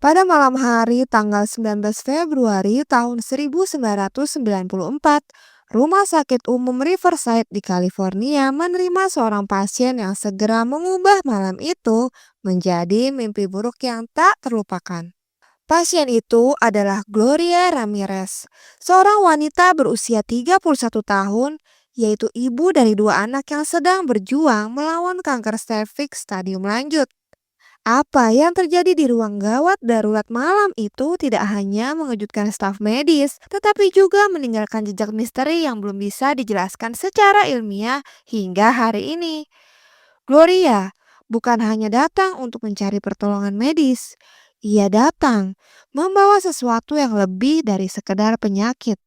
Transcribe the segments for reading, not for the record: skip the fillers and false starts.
Pada malam hari tanggal 19 Februari tahun 1994, Rumah Sakit Umum Riverside di California menerima seorang pasien yang segera mengubah malam itu menjadi mimpi buruk yang tak terlupakan. Pasien itu adalah Gloria Ramirez, seorang wanita berusia 31 tahun, yaitu ibu dari dua anak yang sedang berjuang melawan kanker serviks stadium lanjut. Apa yang terjadi di ruang gawat darurat malam itu tidak hanya mengejutkan staf medis, tetapi juga meninggalkan jejak misteri yang belum bisa dijelaskan secara ilmiah hingga hari ini. Gloria bukan hanya datang untuk mencari pertolongan medis, ia datang membawa sesuatu yang lebih dari sekedar penyakit.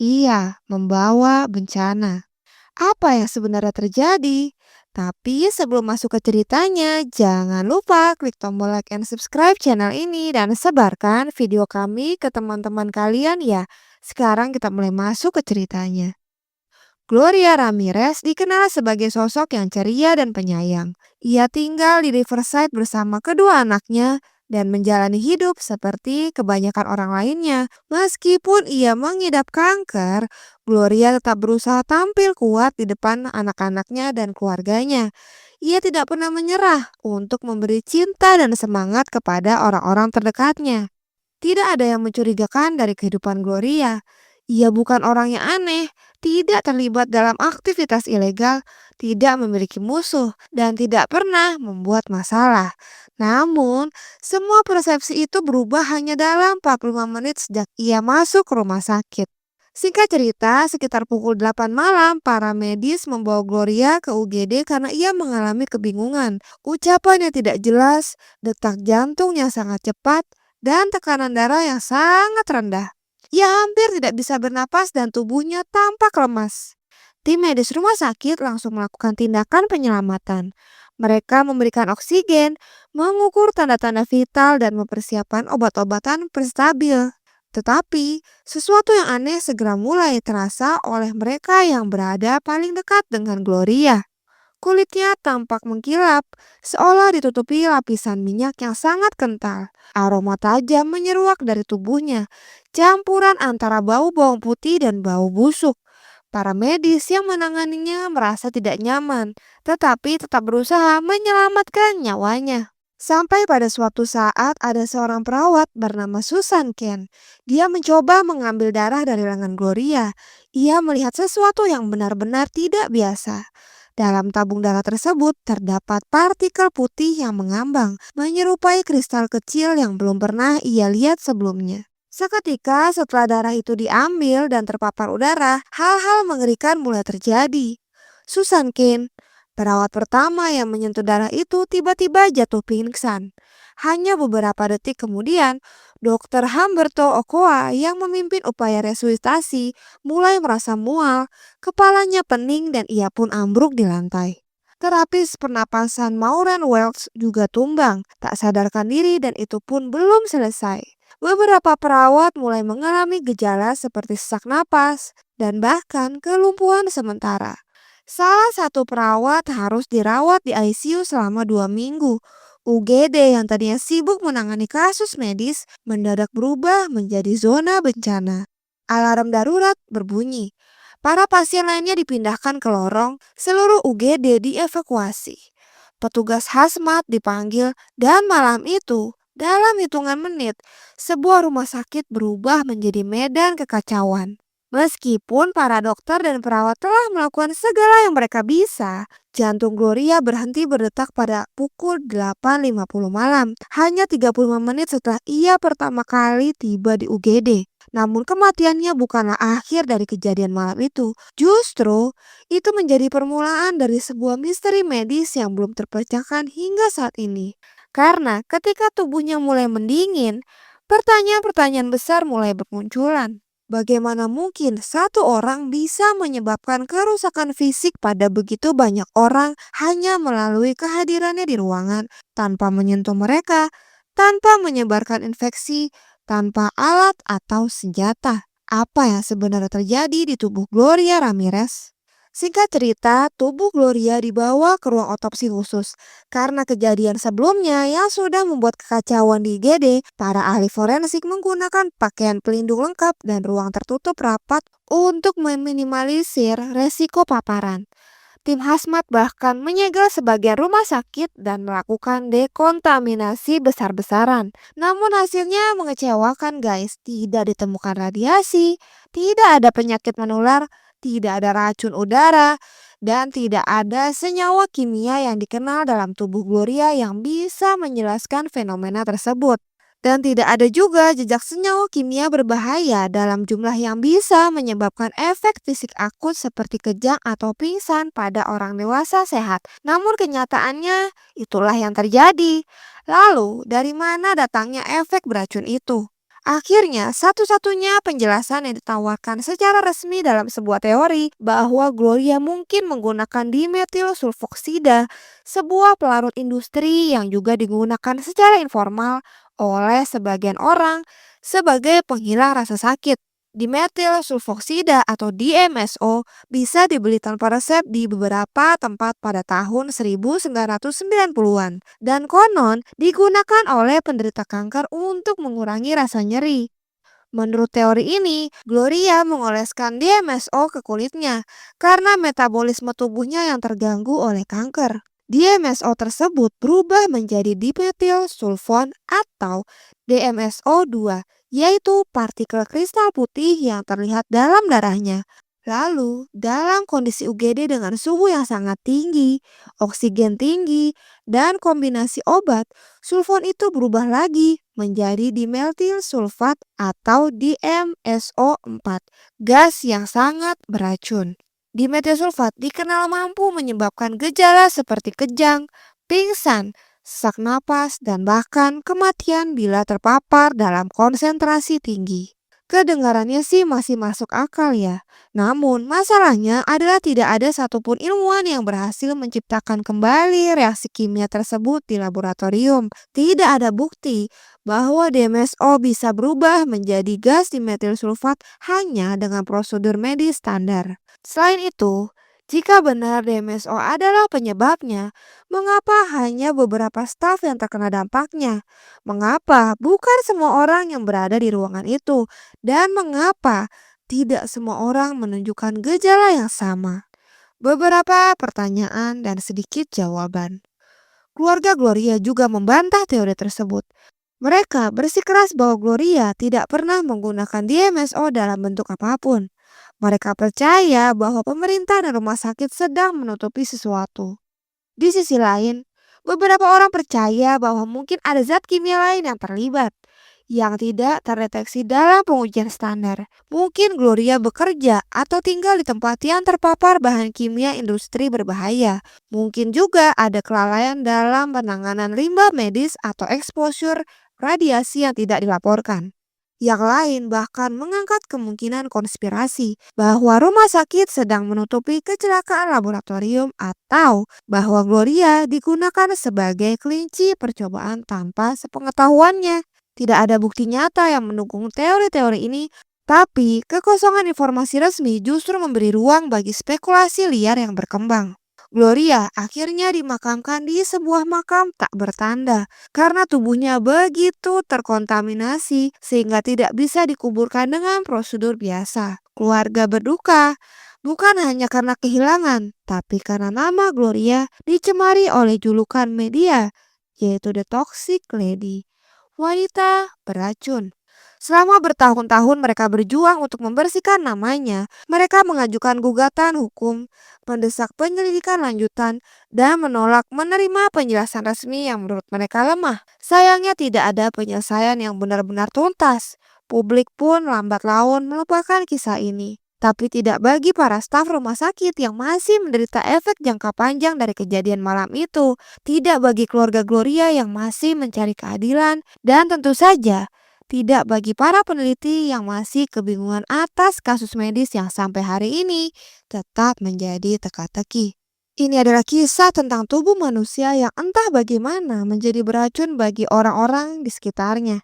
Ia membawa bencana. Apa yang sebenarnya terjadi? Tapi sebelum masuk ke ceritanya, jangan lupa klik tombol like and subscribe channel ini dan sebarkan video kami ke teman-teman kalian ya. Sekarang kita mulai masuk ke ceritanya. Gloria Ramirez dikenal sebagai sosok yang ceria dan penyayang. Ia tinggal di Riverside bersama kedua anaknya dan menjalani hidup seperti kebanyakan orang lainnya. Meskipun ia mengidap kanker, Gloria tetap berusaha tampil kuat di depan anak-anaknya dan keluarganya. Ia tidak pernah menyerah untuk memberi cinta dan semangat kepada orang-orang terdekatnya. Tidak ada yang mencurigakan dari kehidupan Gloria. Ia bukan orang yang aneh, tidak terlibat dalam aktivitas ilegal, tidak memiliki musuh, dan tidak pernah membuat masalah. Namun, semua persepsi itu berubah hanya dalam 45 menit sejak ia masuk ke rumah sakit. Singkat cerita, sekitar pukul 8 malam, para medis membawa Gloria ke UGD karena ia mengalami kebingungan. Ucapan yang tidak jelas, detak jantung yang sangat cepat, dan tekanan darah yang sangat rendah. Ia hampir tidak bisa bernapas dan tubuhnya tampak lemas. Tim medis rumah sakit langsung melakukan tindakan penyelamatan. Mereka memberikan oksigen, mengukur tanda-tanda vital, dan mempersiapkan obat-obatan penstabil. Tetapi, sesuatu yang aneh segera mulai terasa oleh mereka yang berada paling dekat dengan Gloria. Kulitnya tampak mengkilap, seolah ditutupi lapisan minyak yang sangat kental. Aroma tajam menyeruak dari tubuhnya, campuran antara bau bawang putih dan bau busuk. Para medis yang menanganinya merasa tidak nyaman, tetapi tetap berusaha menyelamatkan nyawanya. Sampai pada suatu saat ada seorang perawat bernama Susan Ken. Dia mencoba mengambil darah dari lengan Gloria. Ia melihat sesuatu yang benar-benar tidak biasa. Dalam tabung darah tersebut terdapat partikel putih yang mengambang, menyerupai kristal kecil yang belum pernah ia lihat sebelumnya. Seketika setelah darah itu diambil dan terpapar udara, hal-hal mengerikan mulai terjadi. Susan Kane, perawat pertama yang menyentuh darah itu, tiba-tiba jatuh pingsan. Hanya beberapa detik kemudian, Dr. Humberto Ochoa yang memimpin upaya resusitasi mulai merasa mual, kepalanya pening dan ia pun ambruk di lantai. Terapis pernapasan Maureen Welch juga tumbang, tak sadarkan diri dan itu pun belum selesai. Beberapa perawat mulai mengalami gejala seperti sesak napas dan bahkan kelumpuhan sementara. Salah satu perawat harus dirawat di ICU selama 2 minggu. UGD yang tadinya sibuk menangani kasus medis mendadak berubah menjadi zona bencana. Alarm darurat berbunyi. Para pasien lainnya dipindahkan ke lorong, seluruh UGD dievakuasi. Petugas hazmat dipanggil dan malam itu, dalam hitungan menit, sebuah rumah sakit berubah menjadi medan kekacauan. Meskipun para dokter dan perawat telah melakukan segala yang mereka bisa, jantung Gloria berhenti berdetak pada pukul 8.50 malam, hanya 35 menit setelah ia pertama kali tiba di UGD. Namun kematiannya bukanlah akhir dari kejadian malam itu. Justru, itu menjadi permulaan dari sebuah misteri medis yang belum terpecahkan hingga saat ini. Karena ketika tubuhnya mulai mendingin, pertanyaan-pertanyaan besar mulai bermunculan. Bagaimana mungkin satu orang bisa menyebabkan kerusakan fisik pada begitu banyak orang hanya melalui kehadirannya di ruangan, tanpa menyentuh mereka, tanpa menyebarkan infeksi, tanpa alat atau senjata? Apa yang sebenarnya terjadi di tubuh Gloria Ramirez? Singkat cerita, tubuh Gloria dibawa ke ruang otopsi khusus. Karena kejadian sebelumnya yang sudah membuat kekacauan di IGD, para ahli forensik menggunakan pakaian pelindung lengkap dan ruang tertutup rapat untuk meminimalisir resiko paparan. Tim hazmat bahkan menyegel sebagian rumah sakit dan melakukan dekontaminasi besar-besaran. Namun hasilnya mengecewakan guys, tidak ditemukan radiasi, tidak ada penyakit menular, tidak ada racun udara, dan tidak ada senyawa kimia yang dikenal dalam tubuh Gloria yang bisa menjelaskan fenomena tersebut. Dan tidak ada juga jejak senyawa kimia berbahaya dalam jumlah yang bisa menyebabkan efek fisik akut seperti kejang atau pingsan pada orang dewasa sehat. Namun kenyataannya itulah yang terjadi. Lalu, dari mana datangnya efek beracun itu? Akhirnya, satu-satunya penjelasan yang ditawarkan secara resmi dalam sebuah teori bahwa Gloria mungkin menggunakan dimetil sulfoksida, sebuah pelarut industri yang juga digunakan secara informal oleh sebagian orang sebagai penghilang rasa sakit. Dimetil sulfoksida atau DMSO bisa dibeli tanpa resep di beberapa tempat pada tahun 1990-an dan konon digunakan oleh penderita kanker untuk mengurangi rasa nyeri. Menurut teori ini, Gloria mengoleskan DMSO ke kulitnya karena metabolisme tubuhnya yang terganggu oleh kanker. DMSO tersebut berubah menjadi dimetil sulfon atau DMSO2, yaitu partikel kristal putih yang terlihat dalam darahnya. Lalu, dalam kondisi UGD dengan suhu yang sangat tinggi, oksigen tinggi, dan kombinasi obat, sulfon itu berubah lagi menjadi dimetil sulfat atau DMSO4, gas yang sangat beracun. Dimetil sulfat dikenal mampu menyebabkan gejala seperti kejang, pingsan, sesak napas, dan bahkan kematian bila terpapar dalam konsentrasi tinggi. Kedengarannya sih masih masuk akal ya. Namun masalahnya adalah tidak ada satupun ilmuwan yang berhasil menciptakan kembali reaksi kimia tersebut di laboratorium. Tidak ada bukti bahwa DMSO bisa berubah menjadi gas dimetil sulfat hanya dengan prosedur medis standar. Selain itu, jika benar DMSO adalah penyebabnya, mengapa hanya beberapa staf yang terkena dampaknya? Mengapa bukan semua orang yang berada di ruangan itu? Dan mengapa tidak semua orang menunjukkan gejala yang sama? Beberapa pertanyaan dan sedikit jawaban. Keluarga Gloria juga membantah teori tersebut. Mereka bersikeras bahwa Gloria tidak pernah menggunakan DMSO dalam bentuk apapun. Mereka percaya bahwa pemerintah dan rumah sakit sedang menutupi sesuatu. Di sisi lain, beberapa orang percaya bahwa mungkin ada zat kimia lain yang terlibat yang tidak terdeteksi dalam pengujian standar. Mungkin Gloria bekerja atau tinggal di tempat yang terpapar bahan kimia industri berbahaya. Mungkin juga ada kelalaian dalam penanganan limbah medis atau exposure radiasi yang tidak dilaporkan. Yang lain bahkan mengangkat kemungkinan konspirasi bahwa rumah sakit sedang menutupi kecelakaan laboratorium atau bahwa Gloria digunakan sebagai kelinci percobaan tanpa sepengetahuannya. Tidak ada bukti nyata yang mendukung teori-teori ini, tapi kekosongan informasi resmi justru memberi ruang bagi spekulasi liar yang berkembang. Gloria akhirnya dimakamkan di sebuah makam tak bertanda karena tubuhnya begitu terkontaminasi sehingga tidak bisa dikuburkan dengan prosedur biasa. Keluarga berduka bukan hanya karena kehilangan, tapi karena nama Gloria dicemari oleh julukan media, yaitu The Toxic Lady, wanita beracun. Selama bertahun-tahun mereka berjuang untuk membersihkan namanya. Mereka mengajukan gugatan hukum, mendesak penyelidikan lanjutan, dan menolak menerima penjelasan resmi yang menurut mereka lemah. Sayangnya tidak ada penyelesaian yang benar-benar tuntas. Publik pun lambat laun melupakan kisah ini. Tapi tidak bagi para staf rumah sakit yang masih menderita efek jangka panjang dari kejadian malam itu. Tidak bagi keluarga Gloria yang masih mencari keadilan. Dan tentu saja tidak bagi para peneliti yang masih kebingungan atas kasus medis yang sampai hari ini tetap menjadi teka-teki. Ini adalah kisah tentang tubuh manusia yang entah bagaimana menjadi beracun bagi orang-orang di sekitarnya.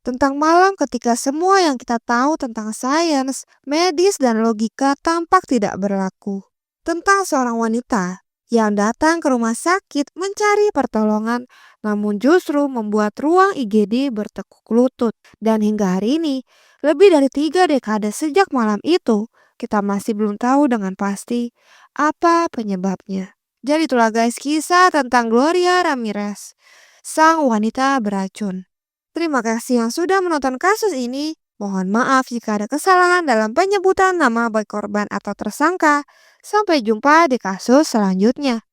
Tentang malam ketika semua yang kita tahu tentang sains, medis, dan logika tampak tidak berlaku. tentang seorang wanita yang datang ke rumah sakit mencari pertolongan, namun justru membuat ruang IGD bertekuk lutut. Dan hingga hari ini, lebih dari 3 dekade sejak malam itu, kita masih belum tahu dengan pasti apa penyebabnya. Jadi itulah guys kisah tentang Gloria Ramirez, sang wanita beracun. Terima kasih yang sudah menonton kasus ini. Mohon maaf jika ada kesalahan dalam penyebutan nama baik korban atau tersangka. Sampai jumpa di kasus selanjutnya.